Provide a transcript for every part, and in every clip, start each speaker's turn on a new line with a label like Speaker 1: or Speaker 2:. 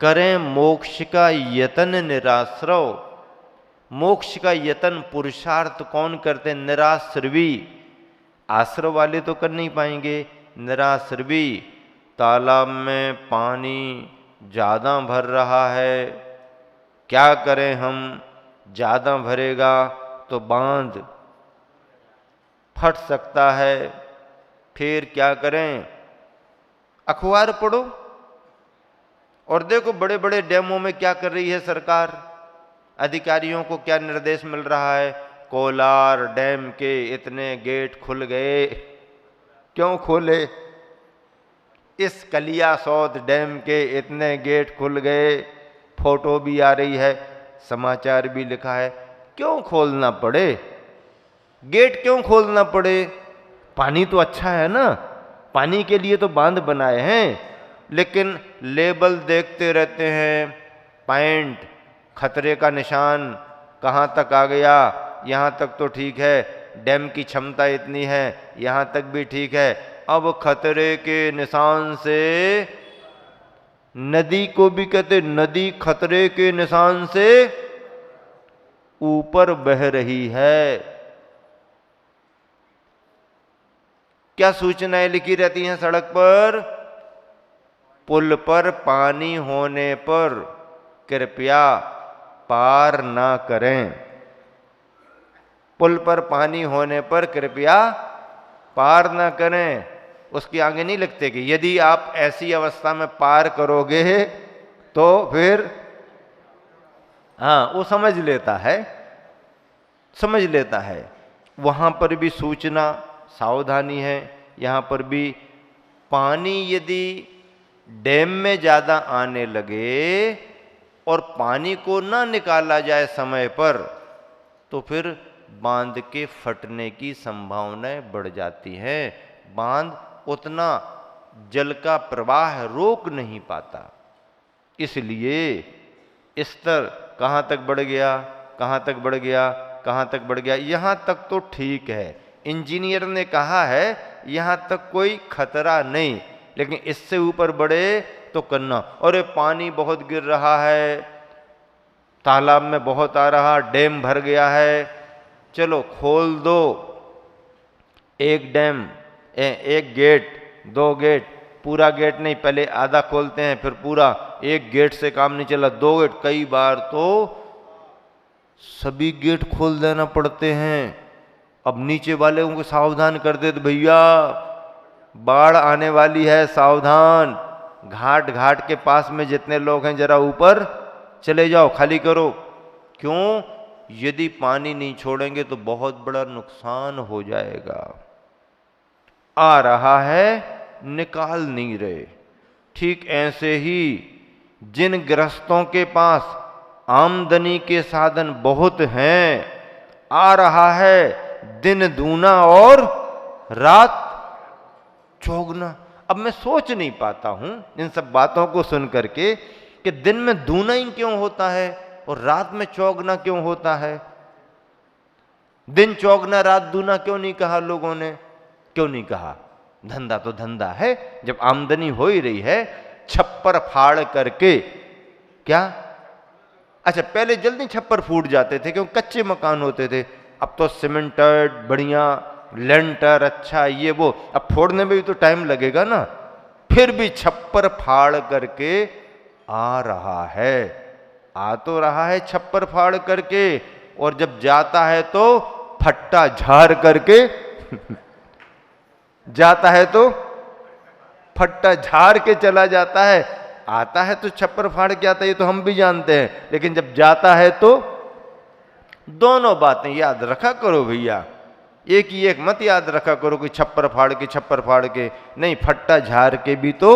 Speaker 1: करें मोक्ष का यतन निराश्रव। मोक्ष का यतन पुरुषार्थ कौन करते हैं? निराश्रवी। आश्रव वाले तो कर नहीं पाएंगे, निराश्रवी। तालाब में पानी ज़्यादा भर रहा है, क्या करें हम? ज़्यादा भरेगा तो बांध फट सकता है, फिर क्या करें? अखबार पढ़ो और देखो बड़े बड़े डैमों में क्या कर रही है सरकार। अधिकारियों को क्या निर्देश मिल रहा है? कोलार डैम के इतने गेट खुल गए। क्यों खोले? इस कलियासोत डैम के इतने गेट खुल गए। फोटो भी आ रही है, समाचार भी लिखा है। क्यों खोलना पड़े? गेट क्यों खोलना पड़े? पानी तो अच्छा है ना, पानी के लिए तो बांध बनाए हैं। लेकिन लेबल देखते रहते हैं, पॉइंट, खतरे का निशान, कहाँ तक आ गया, यहाँ तक तो ठीक है, डैम की क्षमता इतनी है, यहाँ तक भी ठीक है। अब खतरे के निशान से, नदी को भी कहते नदी खतरे के निशान से ऊपर बह रही है। क्या सूचनाएं लिखी रहती हैं सड़क पर? पुल पर पानी होने पर कृपया पार ना करें। पुल पर पानी होने पर कृपया पार ना करें। उसके आगे नहीं लिखते कि यदि आप ऐसी अवस्था में पार करोगे तो फिर, हाँ वो समझ लेता है, समझ लेता है। वहां पर भी सूचना, सावधानी है। यहां पर भी पानी यदि डैम में ज्यादा आने लगे और पानी को ना निकाला जाए समय पर, तो फिर बांध के फटने की संभावनाएं बढ़ जाती हैं। बांध उतना जल का प्रवाह रोक नहीं पाता। इसलिए स्तर कहाँ तक बढ़ गया, कहाँ तक बढ़ गया, कहाँ तक बढ़ गया? यहाँ तक तो ठीक है, इंजीनियर ने कहा है यहाँ तक कोई खतरा नहीं, लेकिन इससे ऊपर बढ़े तो करना। और पानी बहुत गिर रहा है, तालाब में बहुत आ रहा, डैम भर गया है, चलो खोल दो। एक डैम, एक गेट, दो गेट, पूरा गेट नहीं, पहले आधा खोलते हैं फिर पूरा। एक गेट से काम नहीं चला, दो गेट, कई बार तो सभी गेट खोल देना पड़ते हैं। अब नीचे वाले को सावधान कर दे, तो भैया बाढ़ आने वाली है, सावधान। घाट घाट के पास में जितने लोग हैं जरा ऊपर चले जाओ, खाली करो। क्यों? यदि पानी नहीं छोड़ेंगे तो बहुत बड़ा नुकसान हो जाएगा। आ रहा है, निकाल नहीं रहे। ठीक ऐसे ही जिन गृहस्थों के पास आमदनी के साधन बहुत हैं, आ रहा है दिन दूना और रात चौगुना। अब मैं सोच नहीं पाता हूं इन सब बातों को सुन करके कि दिन में दूना ही क्यों होता है और रात में चौगुना क्यों होता है? दिन चौगुना रात दूना क्यों नहीं कहा लोगों ने? क्यों नहीं कहा? धंधा तो धंधा है, जब आमदनी हो ही रही है, छप्पर फाड़ करके। क्या? अच्छा, पहले जल्दी छप्पर फूट जाते थे क्योंकि कच्चे मकान होते थे। अब तो सीमेंटेड बढ़िया, लेंटर अच्छा, ये वो। अब फोड़ने में भी तो टाइम लगेगा ना। फिर भी छप्पर फाड़ करके आ रहा है, आ तो रहा है छप्पर फाड़ करके, और जब जाता है तो फट्टा झाड़ करके जाता है तो फट्टा झाड़ के चला जाता है। आता है तो छप्पर फाड़ के आता है, ये तो हम भी जानते हैं, लेकिन जब जाता है तो दोनों बातें याद रखा करो भैया। एक ही एक मत याद रखा करो कि छप्पर फाड़ के नहीं, फट्टा झाड़ के भी तो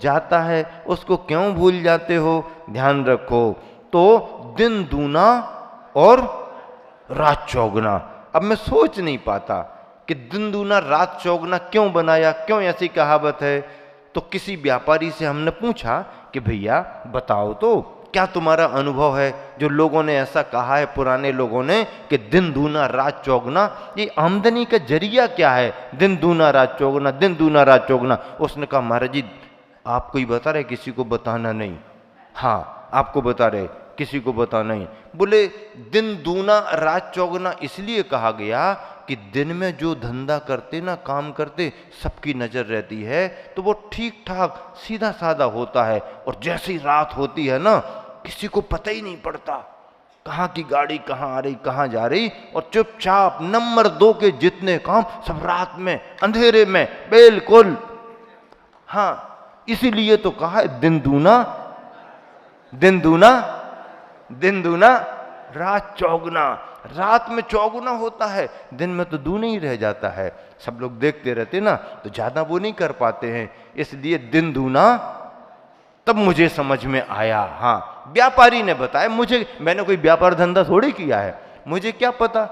Speaker 1: जाता है। उसको क्यों भूल जाते हो? ध्यान रखो। तो दिन दूना और रात चौगुना। अब मैं सोच नहीं पाता कि दिन दूना रात चौगुना क्यों बनाया, क्यों ऐसी कहावत है। तो किसी व्यापारी से हमने पूछा कि भैया बताओ तो, क्या तुम्हारा अनुभव है जो लोगों ने ऐसा कहा है, पुराने लोगों ने, कि दिन दूना रात चौगुना, ये आमदनी का जरिया क्या है? दिन दूना रात चौगुना, दिन दूना रात चौगुना। उसने कहा महाराज जी आपको ही बता रहे, किसी को बताना नहीं। हाँ आपको बता रहे, किसी को बता नहीं। बोले दिन दूना रात चौगुना इसलिए कहा गया कि दिन में जो धंधा करते ना, काम करते, सबकी नजर रहती है तो वो ठीक ठाक सीधा साधा होता है, और जैसी रात होती है ना, किसी को पता ही नहीं पड़ता कहाँ की गाड़ी कहाँ आ रही कहाँ जा रही, और चुपचाप नंबर 2 के जितने काम सब रात में अंधेरे में बिल्कुल। हाँ इसीलिए तो कहा है दिन दूना दिन दूना दिन दूना रात चौगुना। रात में चौगुना होता है, दिन में तो दूना ही रह जाता है। सब लोग देखते रहते ना तो ज्यादा वो नहीं कर पाते हैं, इसलिए दिन दूना। तब मुझे समझ में आया, हाँ व्यापारी ने बताया मुझे, मैंने कोई व्यापार धंधा थोड़ी किया है, मुझे क्या पता,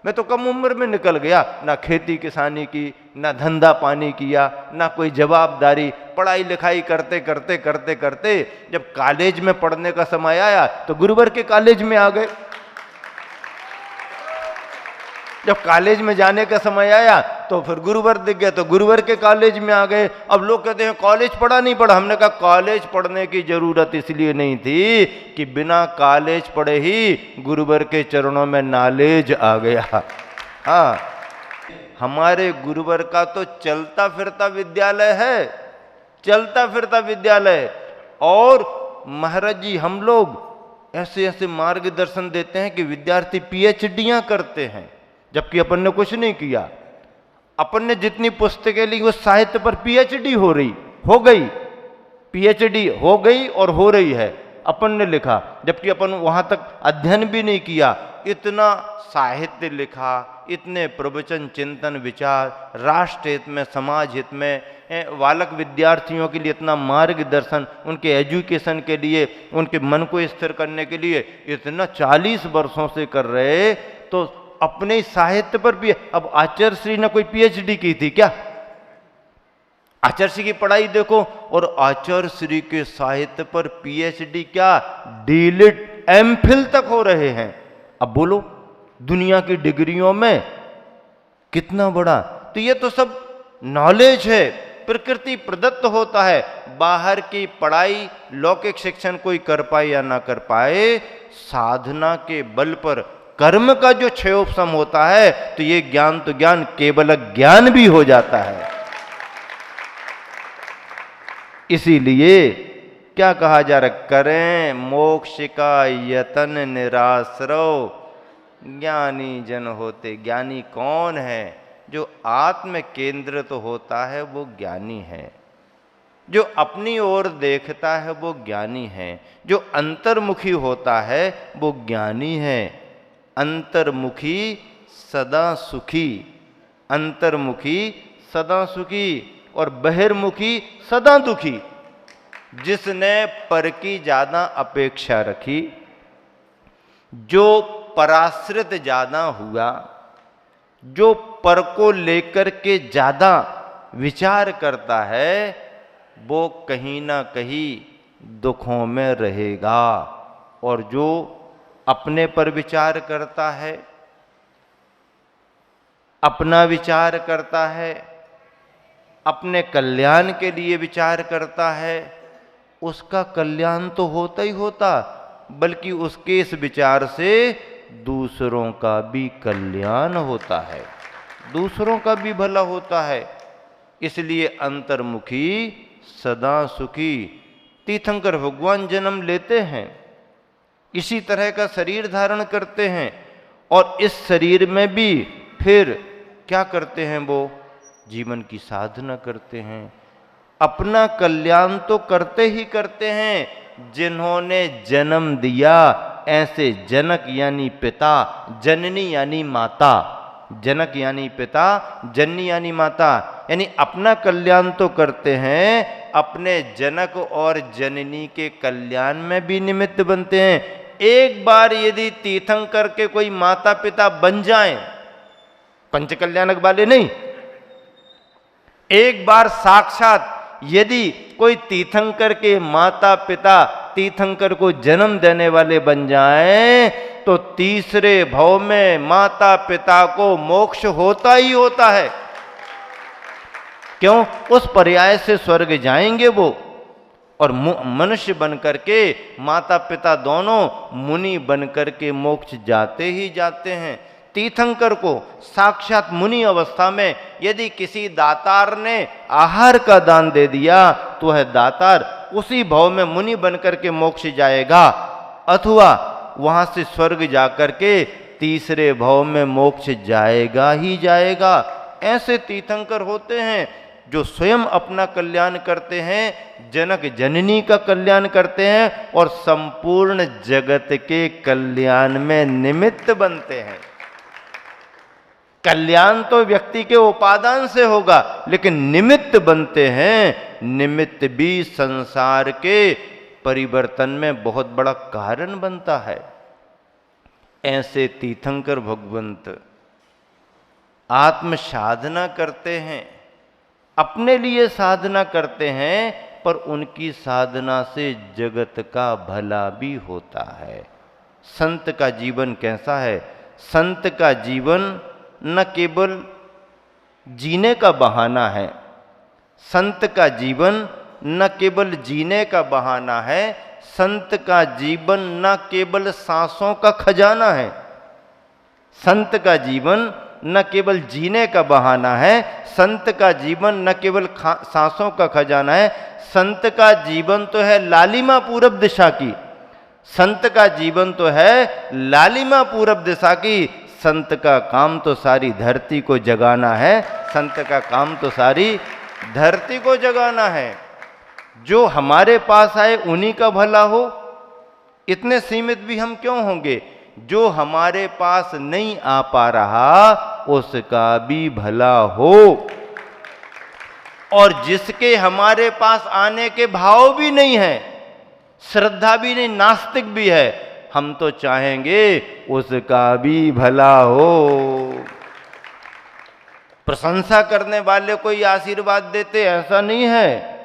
Speaker 1: मैं तो कम उम्र में निकल गया, ना खेती किसानी की, ना धंधा पानी किया, ना कोई जवाबदारी। पढ़ाई लिखाई करते करते करते करते जब कॉलेज में पढ़ने का समय आया तो गुरुवर के कॉलेज में आ गए। जब कॉलेज में जाने का समय आया तो फिर गुरुवर दिख गया तो गुरुवर के कॉलेज में आ गए। अब लोग कहते हैं कॉलेज पढ़ा नहीं पढ़ा, हमने कहा कॉलेज पढ़ने की जरूरत इसलिए नहीं थी कि बिना कॉलेज पढ़े ही गुरुवर के चरणों में नॉलेज आ गया। हाँ हमारे गुरुवर का तो चलता फिरता विद्यालय है, चलता फिरता विद्यालय। और महाराज जी हम लोग ऐसे ऐसे मार्गदर्शन देते हैं कि विद्यार्थी पीएचडीयां करते हैं, जबकि अपन ने कुछ नहीं किया। अपन ने जितनी पुस्तकें ली वो साहित्य पर पीएचडी हो गई, पीएचडी हो गई और हो रही है, अपन ने लिखा, जबकि अपन वहां तक अध्ययन भी नहीं किया। इतना साहित्य लिखा, इतने प्रवचन चिंतन विचार, राष्ट्र हित में समाज हित में, बालक विद्यार्थियों के लिए इतना मार्गदर्शन, उनके एजुकेशन के लिए, उनके मन को स्थिर करने के लिए इतना 40 वर्षों से कर रहे। तो अपने साहित्य पर भी, अब आचार्य श्री ने कोई पीएचडी की थी क्या? आचार्य श्री की पढ़ाई देखो, और आचार्य श्री के साहित्य पर पीएचडी क्या, डीलिट एमफिल तक हो रहे हैं। अब बोलो दुनिया की डिग्रियों में कितना बड़ा, तो ये तो सब नॉलेज है, प्रकृति प्रदत्त होता है। बाहर की पढ़ाई लौकिक शिक्षण कोई कर पाए या ना कर पाए, साधना के बल पर कर्म का जो क्षयोपशम होता है, तो ये ज्ञान तो ज्ञान केवल ज्ञान भी हो जाता है। इसीलिए क्या कहा जा रहा, करें मोक्ष का यतन निराश्रव, ज्ञानी जन होते। ज्ञानी कौन है? जो आत्म केंद्रित तो होता है वो ज्ञानी है, जो अपनी ओर देखता है वो ज्ञानी है, जो अंतर्मुखी होता है वो ज्ञानी है। अंतर्मुखी सदा सुखी, अंतर्मुखी सदा सुखी, और बहिर्मुखी सदा दुखी। जिसने पर की ज्यादा अपेक्षा रखी, जो पराश्रित ज्यादा हुआ, जो पर को लेकर के ज्यादा विचार करता है, वो कहीं ना कहीं दुखों में रहेगा। और जो अपने पर विचार करता है, अपना विचार करता है, अपने कल्याण के लिए विचार करता है, उसका कल्याण तो होता ही होता, बल्कि उसके इस विचार से दूसरों का भी कल्याण होता है, दूसरों का भी भला होता है। इसलिए अंतर्मुखी सदा सुखी। तीर्थंकर भगवान जन्म लेते हैं, इसी तरह का शरीर धारण करते हैं, और इस शरीर में भी फिर क्या करते हैं, वो जीवन की साधना करते हैं। अपना कल्याण तो करते ही करते हैं। जिन्होंने जन्म दिया, ऐसे जनक यानी पिता, जननी यानी माता, जनक यानी पिता, जननी यानी माता, यानी अपना कल्याण तो करते हैं, अपने जनक और जननी के कल्याण में भी निमित्त बनते हैं। एक बार यदि तीर्थंकर के कोई माता पिता बन जाएं, पंच कल्याणक वाले नहीं, एक बार साक्षात यदि कोई तीर्थंकर के माता पिता तीर्थंकर को जन्म देने वाले बन जाएं, तो तीसरे भव में माता पिता को मोक्ष होता ही होता है। क्यों? उस पर्याय से स्वर्ग जाएंगे वो। और मनुष्य बन करके माता पिता दोनों मुनि बन करके मोक्ष जाते ही जाते हैं। तीर्थंकर को साक्षात मुनि अवस्था में यदि किसी दातार ने आहार का दान दे दिया तो वह दातार उसी भाव में मुनि बन करके मोक्ष जाएगा, अथवा वहां से स्वर्ग जाकर के तीसरे भाव में मोक्ष जाएगा ही जाएगा। ऐसे तीर्थंकर होते हैं जो स्वयं अपना कल्याण करते हैं, जनक जननी का कल्याण करते हैं और संपूर्ण जगत के कल्याण में निमित्त बनते हैं। कल्याण तो व्यक्ति के उपादान से होगा, लेकिन निमित्त बनते हैं। निमित्त भी संसार के परिवर्तन में बहुत बड़ा कारण बनता है। ऐसे तीर्थंकर भगवंत आत्म साधना करते हैं, अपने लिए साधना करते हैं, पर उनकी साधना से जगत का भला भी होता है। संत का जीवन कैसा है? संत का जीवन न केवल जीने का बहाना है, संत का जीवन न केवल जीने का बहाना है, संत का जीवन न केवल सांसों का खजाना है। संत का जीवन न केवल जीने का बहाना है, संत का जीवन न केवल सांसों का खजाना है, संत का जीवन तो है लालिमा पूरब दिशा की। संत का जीवन तो है लालिमा पूरब दिशा की। संत का काम तो सारी धरती को जगाना है, संत का काम तो सारी धरती को जगाना है। जो हमारे पास आए उन्हीं का भला हो, इतने सीमित भी हम क्यों होंगे? जो हमारे पास नहीं आ पा रहा उसका भी भला हो, और जिसके हमारे पास आने के भाव भी नहीं है, श्रद्धा भी नहीं, नास्तिक भी है, हम तो चाहेंगे उसका भी भला हो। प्रशंसा करने वाले कोई आशीर्वाद देते ऐसा नहीं है,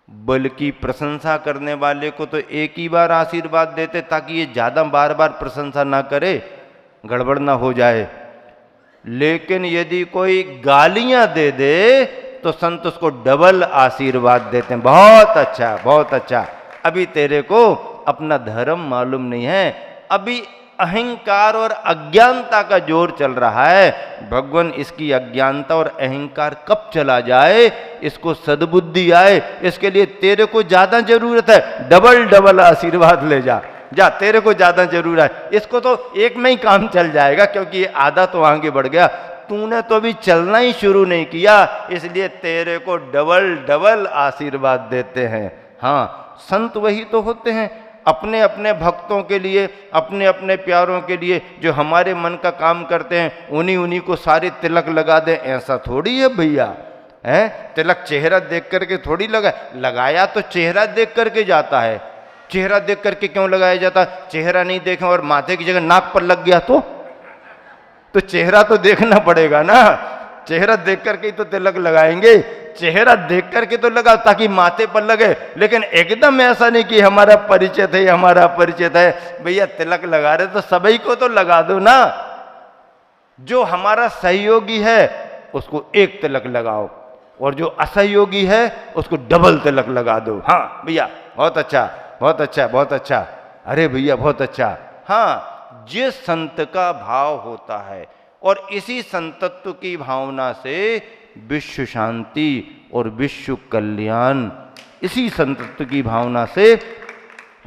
Speaker 1: बल्कि प्रशंसा करने वाले को तो एक ही बार आशीर्वाद देते ताकि ये ज्यादा बार बार प्रशंसा ना करे, गड़बड़ ना हो जाए। लेकिन यदि कोई गालियां दे दे तो संत उसको डबल आशीर्वाद देते हैं। बहुत अच्छा, बहुत अच्छा। अभी तेरे को अपना धर्म मालूम नहीं है, अभी अहंकार और अज्ञानता का जोर चल रहा है। भगवान इसकी अज्ञानता और अहंकार कब चला जाए, इसको सद्बुद्धि आए, इसके लिए तेरे को ज्यादा जरूरत है। डबल डबल आशीर्वाद ले जा, जा, तेरे को ज्यादा जरूरत है। इसको तो एक में ही काम चल जाएगा, क्योंकि ये आधा तो आगे बढ़ गया, तूने तो अभी चलना ही शुरू नहीं किया, इसलिए तेरे को डबल डबल आशीर्वाद देते हैं। हाँ, संत वही तो होते हैं, अपने अपने भक्तों के लिए, अपने अपने प्यारों के लिए जो हमारे मन का काम करते हैं, उन्हीं को सारे तिलक लगा दें, ऐसा थोड़ी है भैया। है तिलक चेहरा देख करके थोड़ी लगाया तो चेहरा देख करके जाता है। चेहरा देख करके क्यों लगाया जाता? चेहरा नहीं देखें और माथे की जगह नाक पर लग गया तो चेहरा तो देखना पड़ेगा ना। चेहरा देख करके ही तो तिलक लगाएंगे, चेहरा देख करके तो लगा ताकि माथे पर लगे, लेकिन एकदम ऐसा नहीं कि हमारा परिचित है, हमारा परिचित है। भैया तिलक लगा रहे तो सभी को तो लगा दो ना। जो हमारा सहयोगी है उसको एक तिलक लगाओ, और जो असहयोगी है उसको डबल तिलक लगा दो। हाँ भैया, बहुत अच्छा, बहुत अच्छा, बहुत अच्छा। अरे भैया बहुत अच्छा। हाँ, जिस संत का भाव होता है, और इसी संतत्व की भावना से विश्व शांति और विश्व कल्याण, इसी संतत्व की भावना से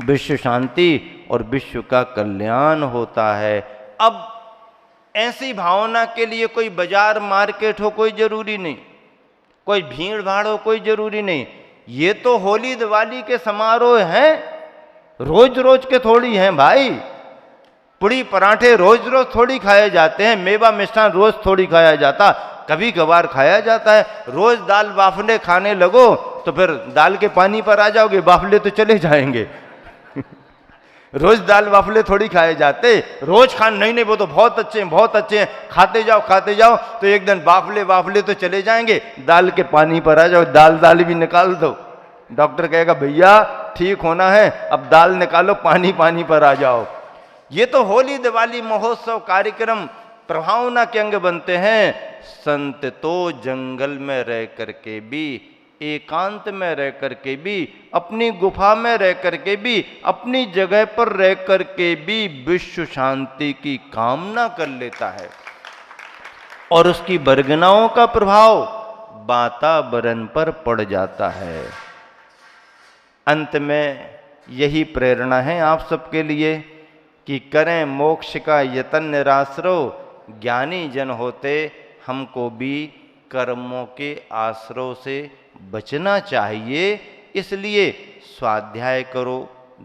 Speaker 1: विश्व शांति और विश्व का कल्याण होता है। अब ऐसी भावना के लिए कोई बाजार मार्केट हो कोई जरूरी नहीं, कोई भीड़ भाड़ हो कोई जरूरी नहीं। ये तो होली दिवाली के समारोह हैं, रोज रोज के थोड़ी हैं भाई। पूड़ी पराठे रोज रोज थोड़ी खाए जाते हैं, मेवा मिष्ठान रोज थोड़ी खाया जाता, कभी कभार खाया जाता है। रोज दाल बाफले खाने लगो तो फिर दाल के पानी पर आ जाओगे, बाफले तो चले जाएंगे। रोज दाल बाफले थोड़ी खाए जाते, रोज खान नहीं, वो तो बहुत अच्छे हैं, बहुत अच्छे हैं, खाते जाओ तो एक दिन बाफले तो चले जाएंगे, दाल के पानी पर आ जाओ, दाल भी निकाल दो। डॉक्टर कहेगा भैया ठीक होना है, अब दाल निकालो, पानी पर आ जाओ। ये तो होली दिवाली महोत्सव कार्यक्रम प्रभावना के अंग बनते हैं। संत तो जंगल में रह करके भी एकांत में रह करके भी, अपनी गुफा में रह करके भी, अपनी जगह पर रह करके भी विश्व शांति की कामना कर लेता है और उसकी बरगनाओं का प्रभाव वातावरण पर पड़ जाता है। अंत में यही प्रेरणा है आप सबके लिए कि करें मोक्ष का यतन निराश्रो, ज्ञानी जन होते हमको भी कर्मों के आश्रय से बचना चाहिए। इसलिए स्वाध्याय करो,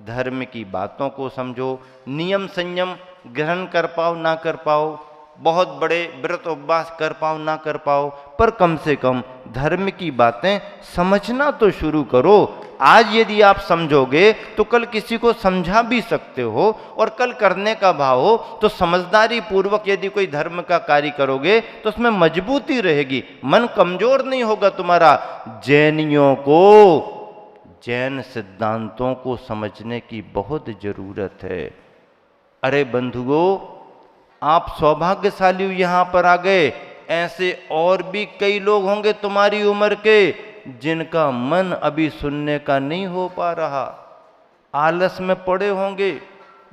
Speaker 1: धर्म की बातों को समझो, नियम संयम ग्रहण कर पाओ ना कर पाओ, बहुत बड़े व्रत उपवास कर पाओ ना कर पाओ, पर कम से कम धर्म की बातें समझना तो शुरू करो। आज यदि आप समझोगे तो कल किसी को समझा भी सकते हो, और कल करने का भाव हो तो समझदारी पूर्वक यदि कोई धर्म का कार्य करोगे तो उसमें मजबूती रहेगी, मन कमजोर नहीं होगा तुम्हारा। जैनियों को, जैन सिद्धांतों को समझने की बहुत जरूरत है। अरे बंधुओं, आप सौभाग्यशाली यहां पर आ गए, ऐसे और भी कई लोग होंगे तुम्हारी उम्र के जिनका मन अभी सुनने का नहीं हो पा रहा, आलस में पड़े होंगे,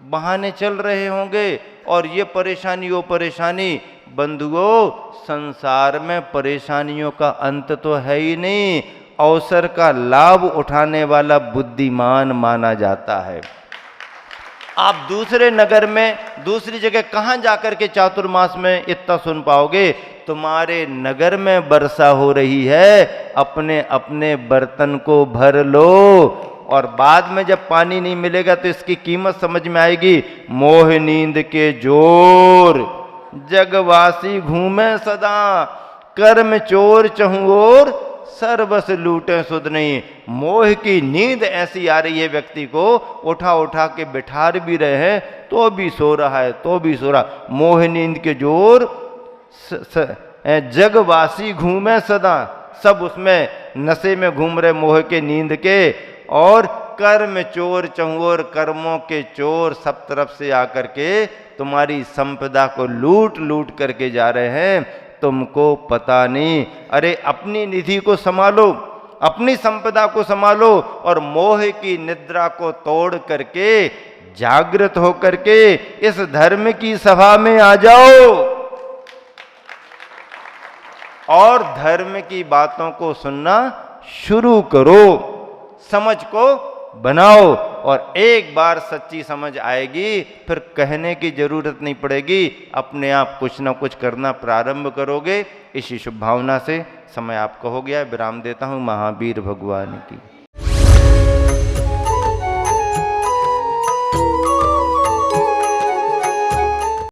Speaker 1: बहाने चल रहे होंगे, और ये परेशानी वो परेशानी। बंधुओं, संसार में परेशानियों का अंत तो है ही नहीं, अवसर का लाभ उठाने वाला बुद्धिमान माना जाता है। आप दूसरे नगर में, दूसरी जगह कहां जाकर के चातुर्मास में इतना सुन पाओगे? तुम्हारे नगर में वर्षा हो रही है, अपने अपने बर्तन को भर लो, और बाद में जब पानी नहीं मिलेगा तो इसकी कीमत समझ में आएगी। मोह नींद के जोर, जगवासी घूमे सदा, कर्म चोर चहुओर, सर्वस लूटे सुध नहीं। मोह की नींद ऐसी आ रही है व्यक्ति को, उठा उठा के बिठा भी रहे हैं तो भी सो रहा है, तो भी सो रहा। मोह नींद के जोर, जगवासी घूमे सदा, सब उसमें नशे में घूम रहे मोह के नींद के। और कर्म चोर चहुओर, कर्मों के चोर सब तरफ से आकर के तुम्हारी संपदा को लूट लूट करके जा रहे हैं, तुमको पता नहीं। अरे अपनी निधि को संभालो, अपनी संपदा को संभालो, और मोह की निद्रा को तोड़ करके जागृत होकर के इस धर्म की सभा में आ जाओ और धर्म की बातों को सुनना शुरू करो, समझ को बनाओ, और एक बार सच्ची समझ आएगी फिर कहने की जरूरत नहीं पड़ेगी, अपने आप कुछ ना कुछ करना प्रारंभ करोगे। इसी शुभ भावना से समय आपका हो गया, विराम देता हूं। महावीर भगवान की।